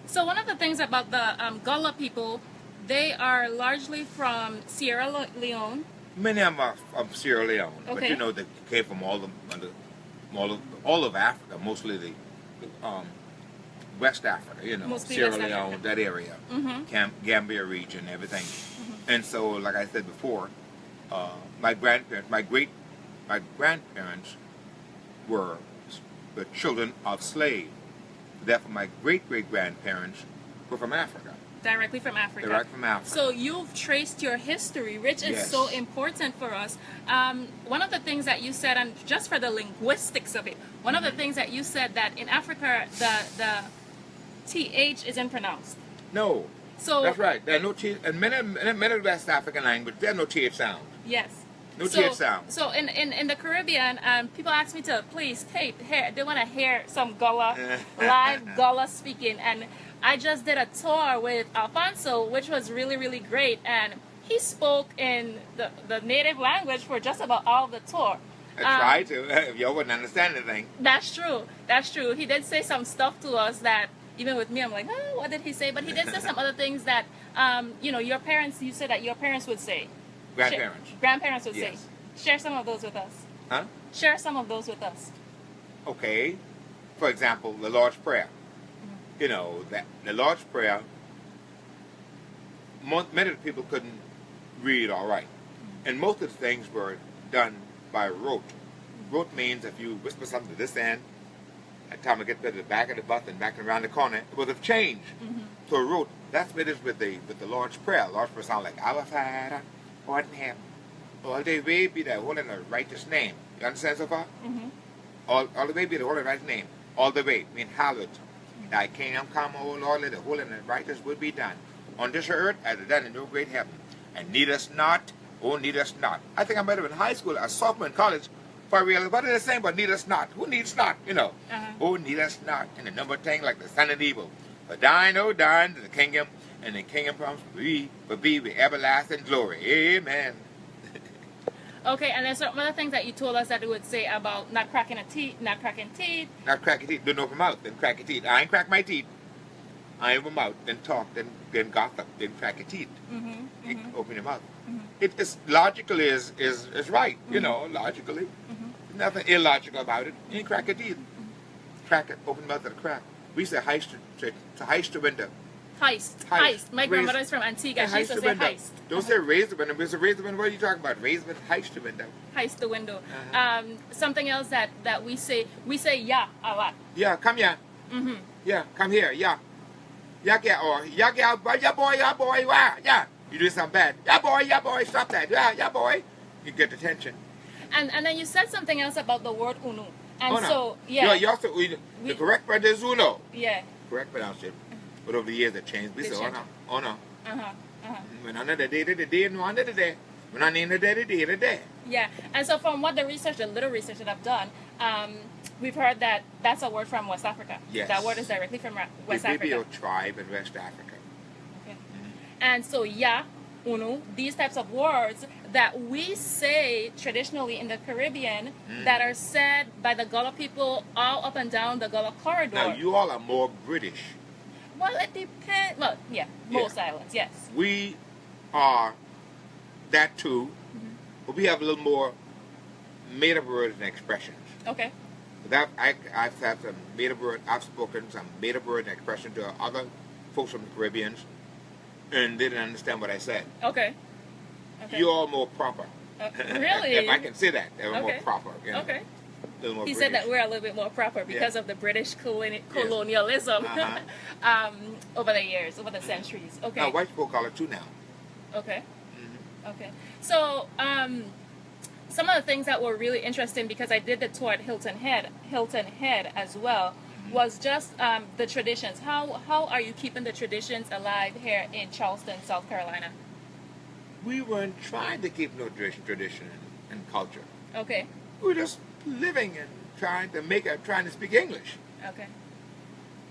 So one of the things about the Gullah people, they are largely from Sierra Leone. Many of them are from Sierra Leone, but Okay. you know they came from all of Africa, mostly the West Africa, you know, Mostly Sierra West Leone, Africa. that area, Gambia region, everything. And so, like I said before, my grandparents were the children of slaves. Therefore, my great-great-grandparents were from Africa. Directly from Africa. Direct from Africa. So you've traced your history, which is Yes. so important for us. One of the things that you said, and just for the linguistics of it, one of the things that you said that in Africa the TH isn't pronounced. No, So that's right. There are no TH, and many West African language, there are no TH sound. yes. No TH sound. So in the Caribbean, please ask me to please tape hair. They want to hear some Gullah live Gullah speaking, and I just did a tour with Alphonso, which was really, really great. And he spoke in the native language for just about all the tour. I tried to, if y'all wouldn't understand anything. That's true. That's true. He did say some stuff to us that, even with me, I'm like, oh, what did he say? But he did say some other things that, your parents, you said that your parents would say. Grandparents. Grandparents would Yes. say. Share some of those with us. Huh? Share some of those with us. Okay. For example, the Lord's Prayer. You know, that the Lord's Prayer, many of the people couldn't read all right. And most of the things were done by rote. Rote means if you whisper something to this end, at the time I get to the back of the bus and back around the corner, it would have changed. So rote, that's what it is with the Lord's Prayer. The Lord's Prayer sounds like, Our Father, who art in heaven, all the way be thy holy and righteous name. You understand so far? All the way be the holy and righteous name. All the way, mean hallowed. Thy kingdom come, O Lord, let the holy and righteous will be done. On this earth as it done in your great heaven. And need us not, oh need us not. I think I might have been in high school, a sophomore in college, for real. What are they saying about need us not? Who needs not? You know. Oh need us not. And the number thing like the son of evil. For thine, O thine, is the kingdom, and the kingdom comes for be with everlasting glory. Amen. Okay, and there's some other things that you told us that it would say about not cracking teeth. Not cracking teeth, don't open mouth, then crack your teeth. I ain't crack my teeth. I open mouth, then talk, then gossip, then crack your teeth. Open your mouth. It's logically is right, you know, logically. Nothing illogical about it. You ain't crack your teeth. Crack it, open your mouth and crack. We used to heist the window. Heist. My grandmother is from Antigua. She used to say heist. Don't say raise the window. It's a raise the window. What are you talking about? Raise the window, heist the window. Heist the window. Something else that we say yeah a lot. Yeah, come here. Yeah, come here. Yeah. Yeah, boy, wow. Yeah. You do something bad. Yeah, boy, stop that. Yeah, boy. You get attention. And then you said something else about the word unu. And Uno. so, yeah. You also, the correct word is uno. Yeah. Correct pronunciation. But over the years it changed. We They say changed. uno. When I know the day, and one the day. When I need the day. Yeah. And so from what the little research that I've done, we've heard that that's a word from West Africa. Yes. That word is directly from West The Africa. Bibio tribe in West Africa. Okay. And so, yeah, unu, these types of words that we say traditionally in the Caribbean that are said by the Gullah people all up and down the Gullah Corridor. Now, you all are more British. Well, it depends. Well, yeah, most islands, yes. We are that too, but we have a little more made-up words and expressions. Okay. I've had some made-up word. I've spoken some made-up word and expression to other folks from the Caribbean, and they didn't understand what I said. Okay. You're all more proper. Really? If I can say that, they're more Okay. proper. You know, Okay. a little more He British. said that we're a little bit more proper because of the British colonialism over the years, over the centuries. Okay. Now, white people call it too now. Okay. Okay. So, some of the things that were really interesting, because I did the tour at Hilton Head as well, was just the traditions. How are you keeping the traditions alive here in Charleston, South Carolina? We weren't trying to keep no tradition and culture. Okay. We were just living and trying to speak English. Okay.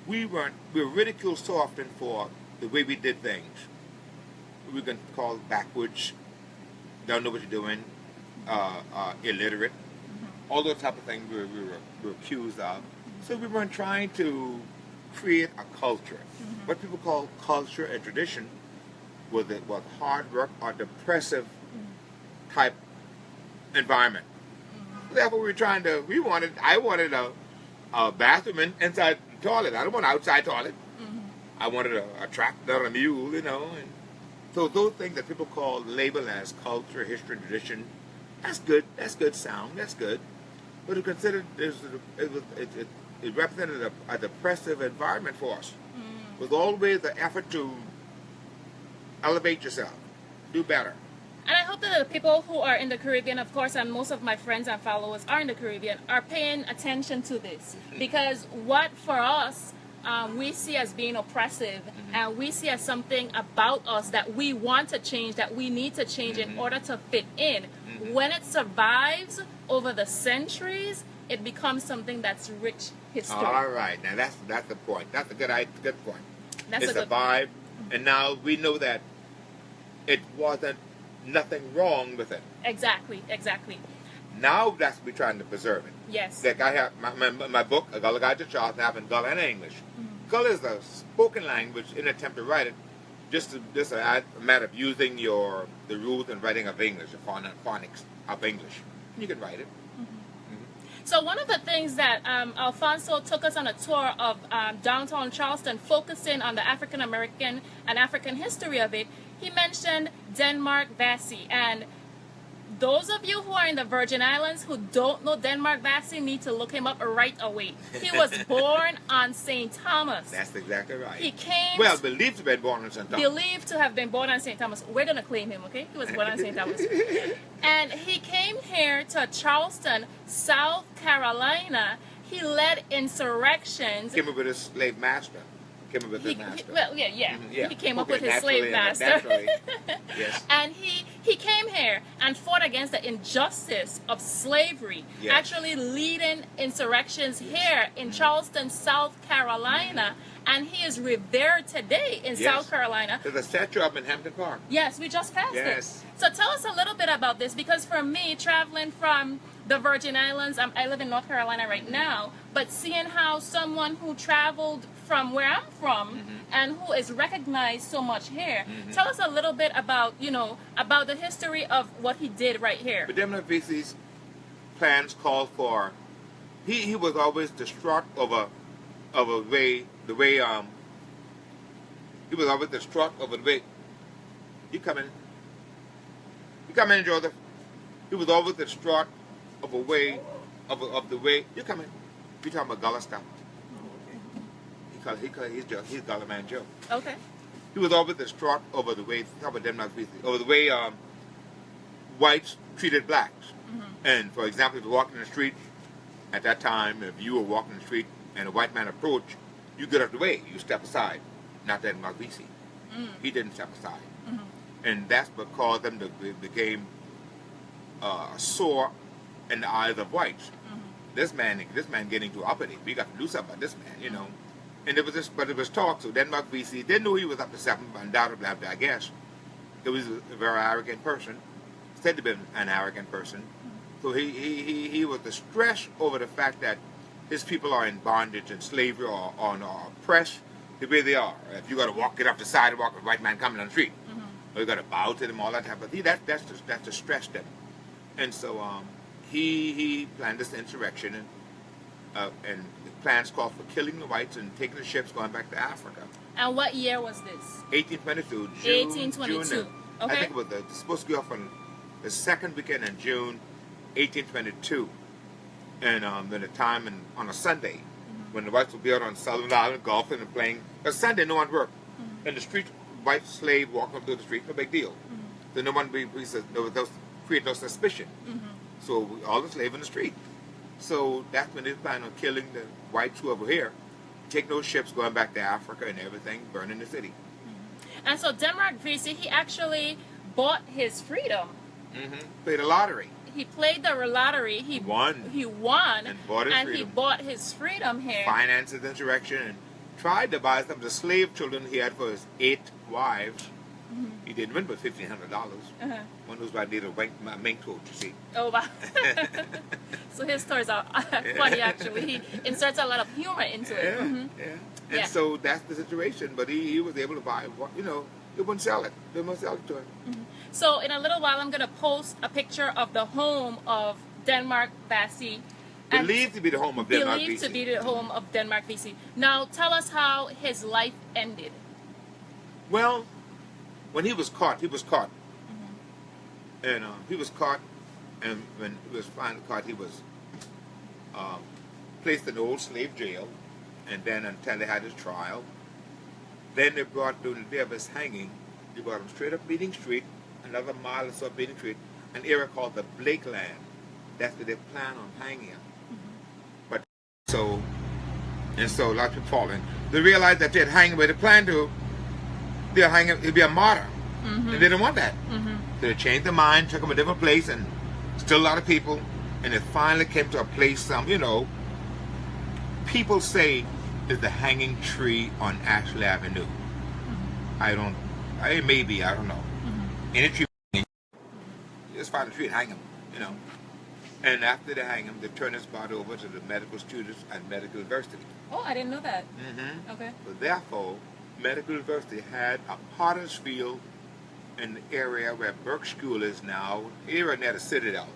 We were ridiculed so often for the way we did things. We were called backwards, don't know what you're doing, illiterate, all those type of things we were accused of. So we weren't trying to create a culture. What people call culture and tradition was hard work or depressive type environment. Therefore, I wanted a bathroom inside the toilet. I don't want an outside toilet. I wanted a tractor, a mule, you know. And so those things that people call label as culture, history, and tradition, that's good. That's good sound. That's good. But it considered it represented a depressive environment for us. With always the effort to elevate yourself, do better. And I hope that the people who are in the Caribbean, of course, and most of my friends and followers are in the Caribbean, are paying attention to this. Because what for us, we see as being oppressive, and we see as something about us that we want to change, that we need to change in order to fit in. When it survives over the centuries, it becomes something that's rich history. All right, now that's the point. That's a good point. That's it survived, and now we know that it wasn't nothing wrong with it. Exactly. Now that's we're trying to preserve it. Yes. Like I have my book, A Gullah Guide to Charleston, I have in Gullah and English. Gullah is a spoken language in an attempt to write it, just a matter of using the rules and writing of English, the phonics of English. You can write it. So one of the things that Alphonso took us on a tour of downtown Charleston, focusing on the African American and African history of it, he mentioned Denmark Vesey. And those of you who are in the Virgin Islands who don't know Denmark Vesey need to look him up right away. He was born on St. Thomas. That's exactly right. He came... Well, believed to have been born on St. Thomas. Believed to have been born on St. Thomas. We're going to claim him, okay? He was born on St. Thomas. And he came here to Charleston, South Carolina. He led insurrections. Came up with his slave master. He came up with his slave master. Yes. And he came here and fought against the injustice of slavery, actually leading insurrections here in Charleston, South Carolina. And he is revered today in South Carolina. There's a statue up in Hampton Park. Yes, we just passed it. So tell us a little bit about this, because for me, traveling from the Virgin Islands, I live in North Carolina right now, but seeing how someone who traveled from where I'm from and who is recognized so much here, tell us a little bit about, about the history of what he did right here. But Denmark Vesey's plans called for, he was always distraught over the way he was always distraught over the way. You come in, Joseph. He was always distraught of the way you come in. You talking about Gullah stuff? He's Gullah man Joe. Okay. He was always distraught over the way whites treated blacks. And for example, if you're walking in the street at that time, if you were walking in the street and a white man approached, you get out of the way. You step aside. Not that Denmark Vesey. He didn't step aside. And that's what caused them to became sore in the eyes of whites. This man getting too uppity. We got to do something about this man, And it was talk. So Denmark Vesey didn't know he was up to something, but undoubtedly, I guess, he was a very arrogant person. Said to be an arrogant person. So he was distressed over the fact that his people are in bondage and slavery or oppressed the way they are. If you got to get off the sidewalk, a white man coming on the street, or you got to bow to them, all that type of thing. That's distressed them. And so he planned this insurrection, and the plans called for killing the whites and taking the ships going back to Africa. And what year was this? 1822. 1822. Okay. I think it was supposed to go off on the second weekend in June, 1822. And then the time on a Sunday, when the whites would be out on Sullivan Island golfing and playing. A Sunday, no one worked. In the street, white slave walking up through the street, no big deal. So no one create no suspicion. So all the slaves in the street. So that's when they planned on killing the whites who were here, take those ships going back to Africa and everything, burning the city. And so Denmark Vesey, he actually bought his freedom. Played a lottery. He played the lottery. He won. And bought his freedom. He bought his freedom here. Financed the insurrection and tried to buy some of the slave children he had for his 8 wives. He didn't win but $1,500. One knows why I need a mink coat, you see. Oh, wow. So his stories are funny, actually. He inserts a lot of humor into it. And so that's the situation. But he was able to buy, you know, they wouldn't sell it. They wouldn't sell it to him. So in a little while, I'm going to post a picture of the home of Denmark Vesey. Believed to be the home of Denmark Vesey. Believed to be the home of Denmark Vesey. Now, tell us how his life ended. Well, when he was caught, and he was caught, and when he was finally caught, he was placed in the old slave jail, and then until they had his trial. Then they brought, during the day of his hanging, they brought him straight up Meeting Street, another mile or so up Meeting Street, an area called the Blake Land. That's where they plan on hanging him. But so a lot of people falling. They realized that they'd hang him where they planned to. They'll hang him, he'd be a martyr. And they didn't want that. So they changed their mind, took him a different place, and still a lot of people. And it finally came to a place, you know, people say is the hanging tree on Ashley Avenue. I don't know. Any tree, just find a tree and hang him, you know. And after they hang him, they turn his body over to the medical students at Medical University. Oh, I didn't know that. Okay. But therefore, Medical University had a potter's field in the area where Burke School is now, area near the Citadel.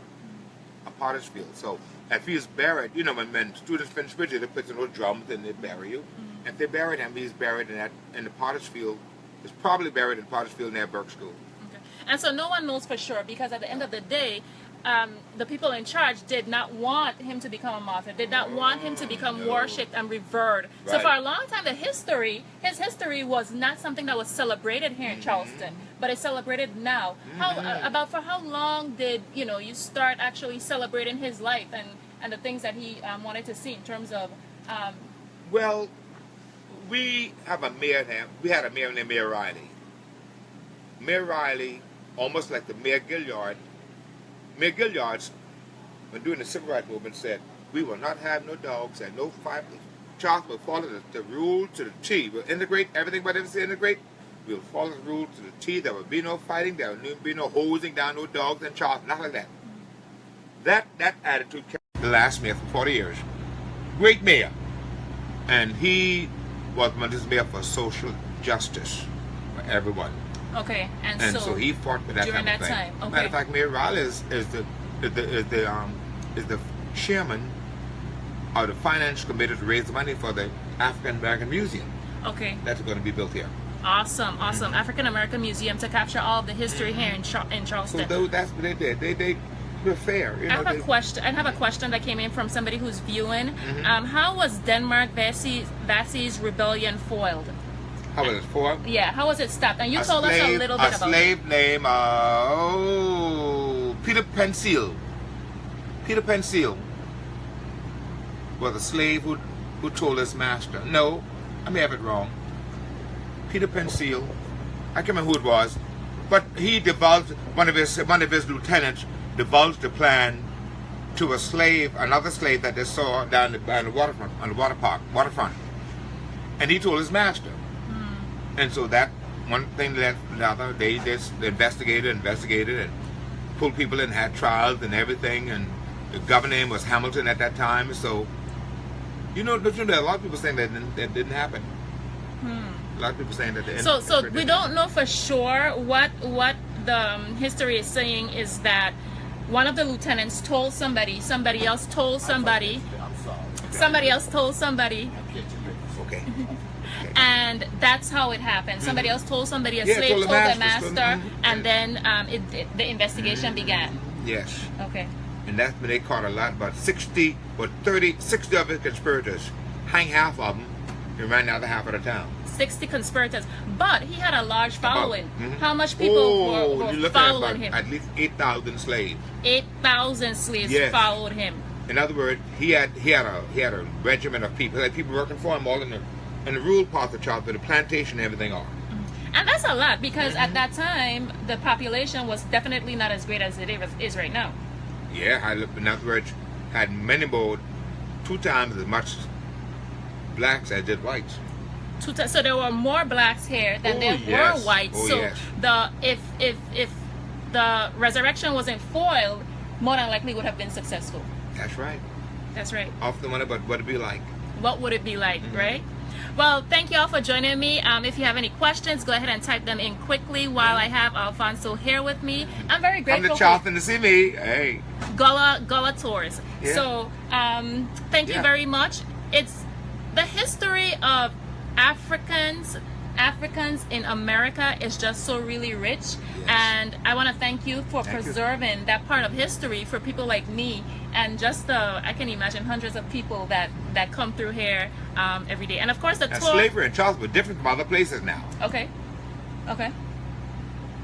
A potter's field. So if he's buried, you know, when students finish with you, they put in those drums and they bury you. If they buried him, he's buried in the potter's field. He's probably buried in the potter's field near Burke School. Okay. And so no one knows for sure, because at the end of the day, the people in charge did not want him to become a martyr, did not want him to become worshipped and revered. Right. So for a long time, his history was not something that was celebrated here in Charleston, but it's celebrated now. For how long did you start actually celebrating his life and the things that he wanted to see in terms of? Well, we have a mayor now. We had a mayor named Mayor Riley. Mayor Riley, almost like the Mayor Gilliard. Mayor Gilliard, when doing the civil rights movement, said, "We will not have no dogs and no fight. Charles will follow the rule to the T. We'll integrate everything, whatever say integrate. We'll follow the rule to the T. There will be no fighting. There will be no hosing down no dogs and Charles. Nothing like that." That attitude kept the last mayor for 40 years. Great mayor. And he was one of his mayor for social justice for everyone. Okay, and so he fought for that during type of that thing. time. Okay. Matter of fact, Mayor Riley is the chairman of the finance committee to raise the money for the African American Museum. Okay. That's going to be built here. Awesome. African American Museum to capture all of the history here in Charleston. So that's what they did. They were fair. I have a question that came in from somebody who's viewing. How was Denmark Vesey's rebellion foiled? How was it foiled? Yeah, how was it stopped? And you told us a little bit about it. A slave named Peter Penseal. Peter Penseal was a slave who told his master. No, I may have it wrong. Peter Penseal, I can't remember who it was, but he divulged, one of his lieutenants divulged the plan to another slave that they saw down the waterfront, on the waterfront, and he told his master. And so that one thing led to the other. They just investigated and pulled people in, had trials and everything. And the governor's name was Hamilton at that time. So, there are a lot of people saying that didn't happen. A lot of people saying that. So we don't know for sure what the history is saying is that one of the lieutenants told somebody else told somebody. Somebody else told somebody. Okay. And that's how it happened. Somebody else told somebody, a slave told the master, and then the investigation began. Yes. Okay. And that's when they caught a lot, about 60 of his conspirators. Hang half of them and ran the other half of the town. 60 conspirators. But he had a large following. How much people were following him? At least 8,000 slaves. 8,000 slaves followed him. In other words, he had a regiment of people. He had people working for him all in the rural part of Charleston, the plantation and everything are. And that's a lot, because at that time, the population was definitely not as great as it is right now. Yeah, in other words, had many more, 2 times as much blacks as did whites. So there were more blacks here than there were whites. Oh, so yes. if the resurrection wasn't foiled, more than likely would have been successful. That's right. That's right. Often wonder about what it'd be like. What would it be like, right? Well, thank you all for joining me. If you have any questions, go ahead and type them in quickly while I have Alphonso here with me. I'm very grateful. Come to Charleston to see me. Hey. Gullah tours. Yeah. So thank you very much. It's the history of Africans in America is just so really rich, and I want to thank you for preserving that part of history for people like me, and just I can imagine hundreds of people that come through here every day. And of course the tour. Slavery in Charleston was different from other places now. Okay.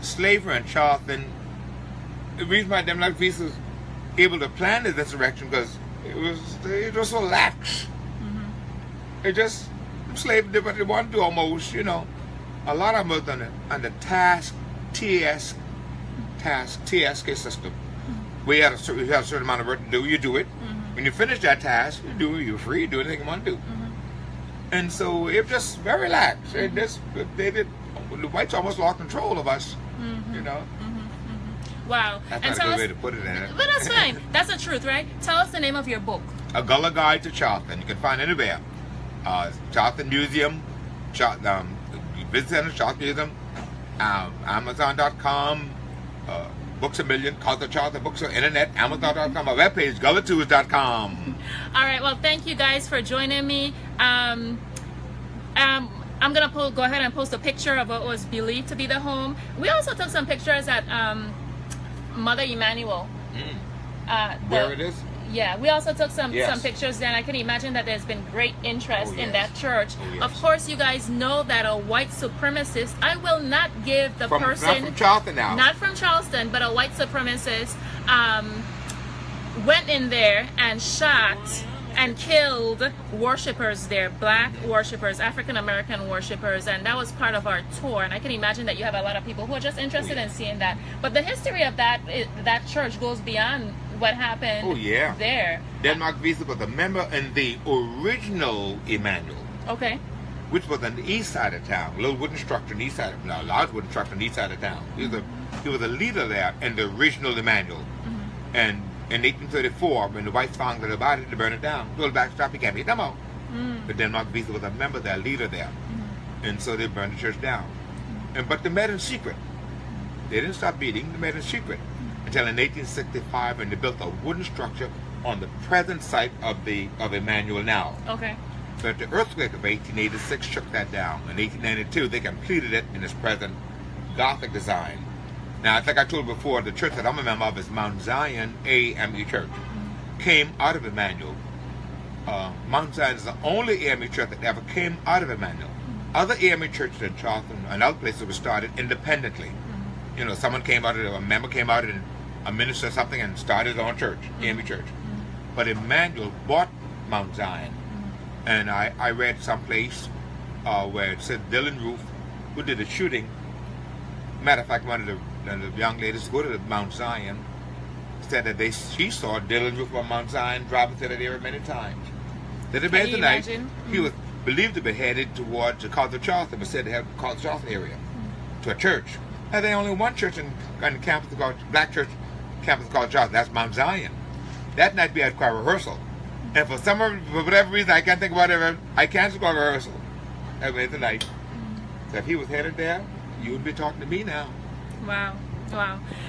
Slavery in Charleston, the reason why Denmark Vesey was able to plan this insurrection because it was so lax. It just slaves did what they wanted to almost, you know. A lot of them was on the TSK system. We had a certain amount of work to do. You do it. When you finish that task, you're free. Do anything you want to do. And so it was just very lax. The whites almost lost control of us. You know. Wow. That's and not a good way to put it in it. But that's fine. That's the truth, right? Tell us the name of your book. A Gullah Guide to Charleston. You can find it anywhere. Charleston Museum, Visit Center, Charleston Museum, Amazon.com, Books a Million, Culture Charleston, Books on Internet, Amazon.com, our webpage, GullahTours.com. All right, well, thank you guys for joining me. I'm going to go ahead and post a picture of what was believed to be the home. We also took some pictures at Mother Emanuel. Where it is? Yeah, we also took some pictures there, and I can imagine that there's been great interest in that church. Of course, you guys know that a white supremacist, I will not give the person... Not from Charleston now. Not from Charleston, but a white supremacist went in there and shot and killed worshipers there, black worshipers, African-American worshipers, and that was part of our tour. And I can imagine that you have a lot of people who are just interested in seeing that. But the history of that church goes beyond what happened there. Denmark Vesey was a member in the original Emmanuel. Okay. Which was on the east side of town. A little wooden structure on the east side of town. A large wooden structure on the east side of town. He was a leader there in the original Emmanuel. And in 1834, when the whites found out about it, they burned it down. Pulled back, stop, you can't beat them out. But Denmark Vesey was a member there, leader there. And so they burned the church down. But they met in secret. They didn't stop beating, they met in secret. Until in 1865, when they built a wooden structure on the present site of Emmanuel now. Okay. But the earthquake of 1886 shook that down. In 1892, they completed it in its present Gothic design. Now, like I told you before, the church that I'm a member of is Mount Zion AME Church. Came out of Emmanuel. Mount Zion is the only AME church that ever came out of Emmanuel. Other AME churches in Charleston and other places were started independently. You know, someone came out of it, a member came out and a minister or something and started his own church, AME Church. But Emmanuel bought Mount Zion. And I read someplace where it said Dylan Roof, who did the shooting. Matter of fact, one of the young ladies who go to the Mount Zion said that she saw Dylan Roof on Mount Zion driving through that area many times. That the bed tonight, he was believed to be headed towards the College of Charleston, but said they had the College of Charleston area, to a church. And there's only one church in the campus called Black Church, campus called Charleston. That's Mount Zion. That night we had choir rehearsal, and for whatever reason I can't think about it, I canceled choir rehearsal. That was the night. So if he was headed there, you would be talking to me now. Wow.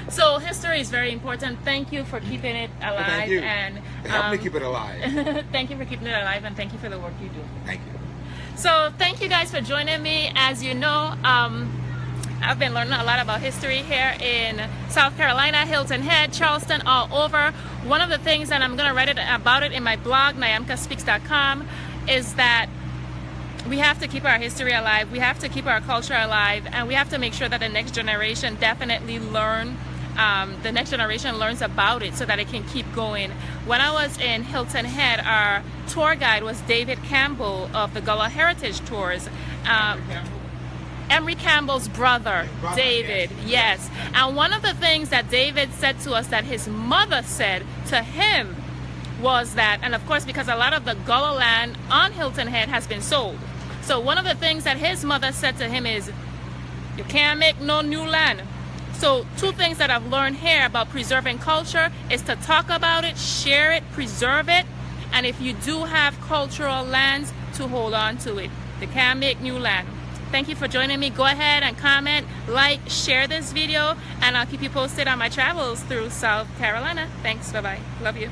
So history is very important. Thank you for keeping it alive. Well, thank you. And help me keep it alive. Thank you for keeping it alive, and thank you for the work you do. Thank you. So thank you guys for joining me. As you know, I've been learning a lot about history here in South Carolina, Hilton Head, Charleston, all over. One of the things that I'm going to write about it in my blog, nyamkaspeaks.com, is that we have to keep our history alive, we have to keep our culture alive, and we have to make sure that the next generation definitely learns about it so that it can keep going. When I was in Hilton Head, our tour guide was David Campbell of the Gullah Heritage Tours. Emery Campbell's brother, David, yes. And one of the things that David said to us that his mother said to him was that, and of course because a lot of the Gullah land on Hilton Head has been sold. So one of the things that his mother said to him is, you can't make no new land. So two things that I've learned here about preserving culture is to talk about it, share it, preserve it, and if you do have cultural lands, to hold on to it. You can't make new land. Thank you for joining me. Go ahead and comment, like, share this video, and I'll keep you posted on my travels through South Carolina. Thanks. Bye-bye. Love you.